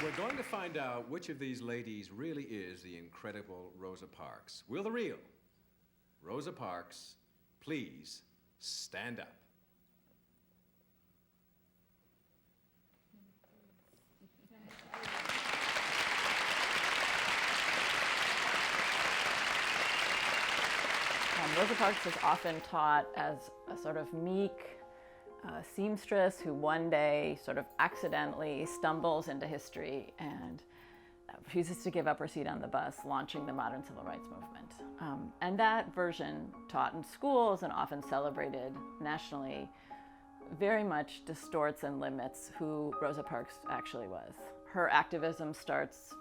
We're going to find out which of these ladies really is the incredible Rosa Parks. Will the real Rosa Parks please stand up? Rosa Parks is often taught as a sort of meek seamstress who one day sort of accidentally stumbles into history and refuses to give up her seat on the bus, launching the modern civil rights movement. And that version, taught in schools and often celebrated nationally, very much distorts and limits who Rosa Parks actually was. Her activism starts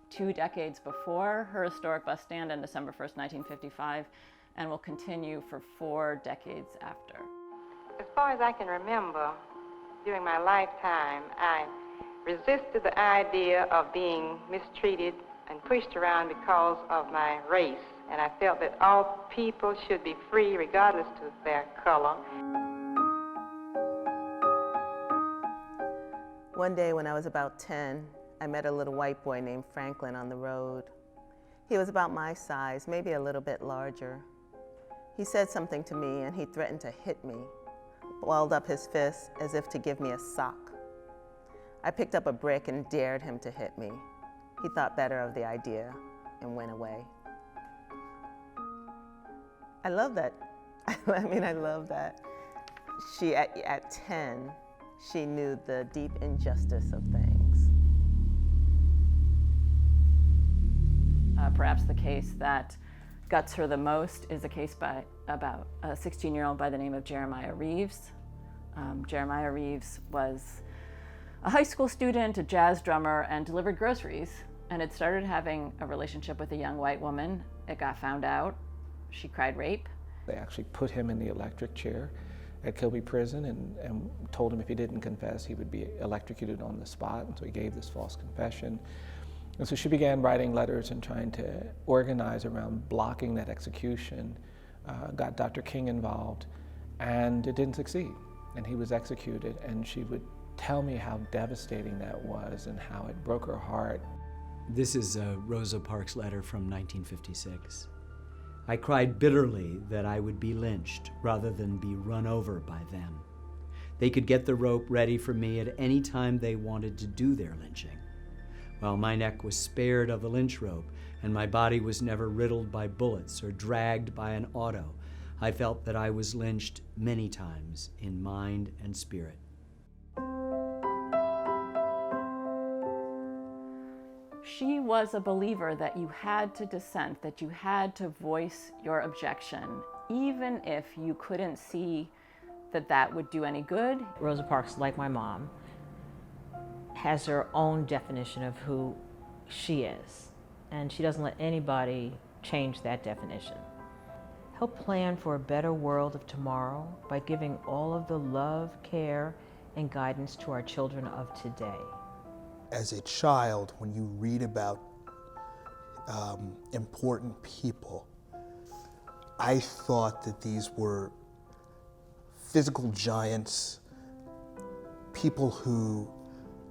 2 decades before her historic bus stand on December 1st, 1955, and will continue for 4 decades after. As far as I can remember, during my lifetime, I resisted the idea of being mistreated and pushed around because of my race, and I felt that all people should be free regardless of their color. One day when I was about 10, I met a little white boy named Franklin on the road. He was about my size, maybe a little bit larger. He said something to me and he threatened to hit me, balled up his fist as if to give me a sock. I picked up a brick and dared him to hit me. He thought better of the idea and went away. I love that. I mean, I love that. She, at 10, she knew the deep injustice of things. Perhaps the case that guts her the most is a case about a 16-year-old by the name of Jeremiah Reeves. Jeremiah Reeves was a high school student, a jazz drummer, and delivered groceries, and had started having a relationship with a young white woman. It got found out. She cried rape. They actually put him in the electric chair at Kilby Prison and told him if he didn't confess, he would be electrocuted on the spot, and so he gave this false confession. And so she began writing letters and trying to organize around blocking that execution, got Dr. King involved, and it didn't succeed. And he was executed, and she would tell me how devastating that was and how it broke her heart. This is a Rosa Parks letter from 1956. I cried bitterly that I would be lynched rather than be run over by them. They could get the rope ready for me at any time they wanted to do their lynching. While my neck was spared of the lynch rope and my body was never riddled by bullets or dragged by an auto, I felt that I was lynched many times in mind and spirit. She was a believer that you had to dissent, that you had to voice your objection, even if you couldn't see that that would do any good. Rosa Parks, like my mom, has her own definition of who she is, and she doesn't let anybody change that definition. Help plan for a better world of tomorrow by giving all of the love, care, and guidance to our children of today. As a child, when you read about important people, I thought that these were physical giants, people who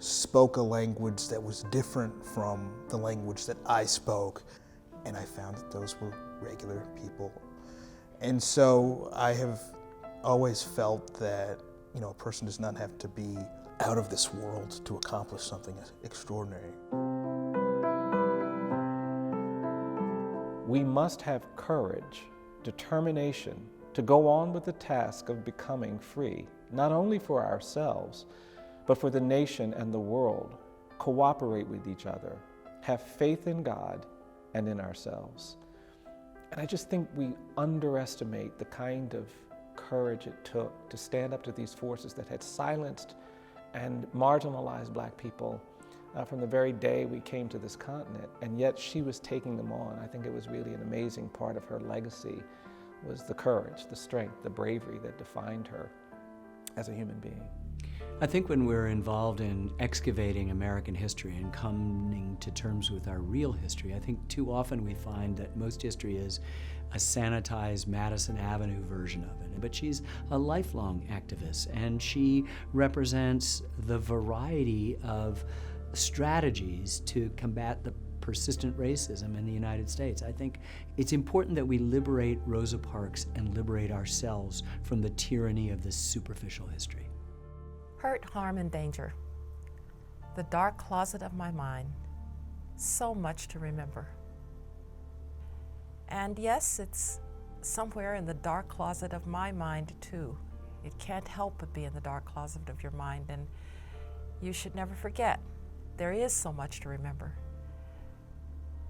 spoke a language that was different from the language that I spoke, and I found that those were regular people. And so I have always felt that, you know, a person does not have to be out of this world to accomplish something extraordinary. We must have courage, determination to go on with the task of becoming free, not only for ourselves, but for the nation and the world. Cooperate with each other, have faith in God and in ourselves. And I just think we underestimate the kind of courage it took to stand up to these forces that had silenced and marginalized Black people from the very day we came to this continent, and yet she was taking them on. I think it was really an amazing part of her legacy was the courage, the strength, the bravery that defined her as a human being. I think when we're involved in excavating American history and coming to terms with our real history, I think too often we find that most history is a sanitized Madison Avenue version of it. But she's a lifelong activist, and she represents the variety of strategies to combat the persistent racism in the United States. I think it's important that we liberate Rosa Parks and liberate ourselves from the tyranny of this superficial history. Hurt, harm, and danger. The dark closet of my mind. So much to remember. And yes, it's somewhere in the dark closet of my mind too. It can't help but be in the dark closet of your mind, and you should never forget. There is so much to remember.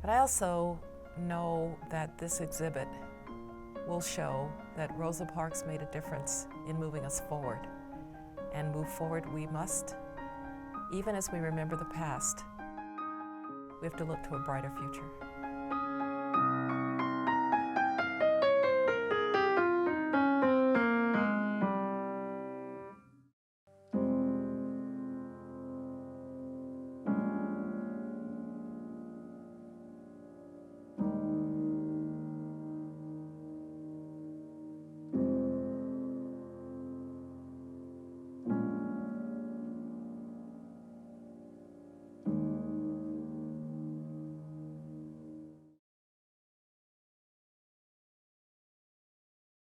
But I also know that this exhibit will show that Rosa Parks made a difference in moving us forward. And move forward we must, even as we remember the past. We have to look to a brighter future.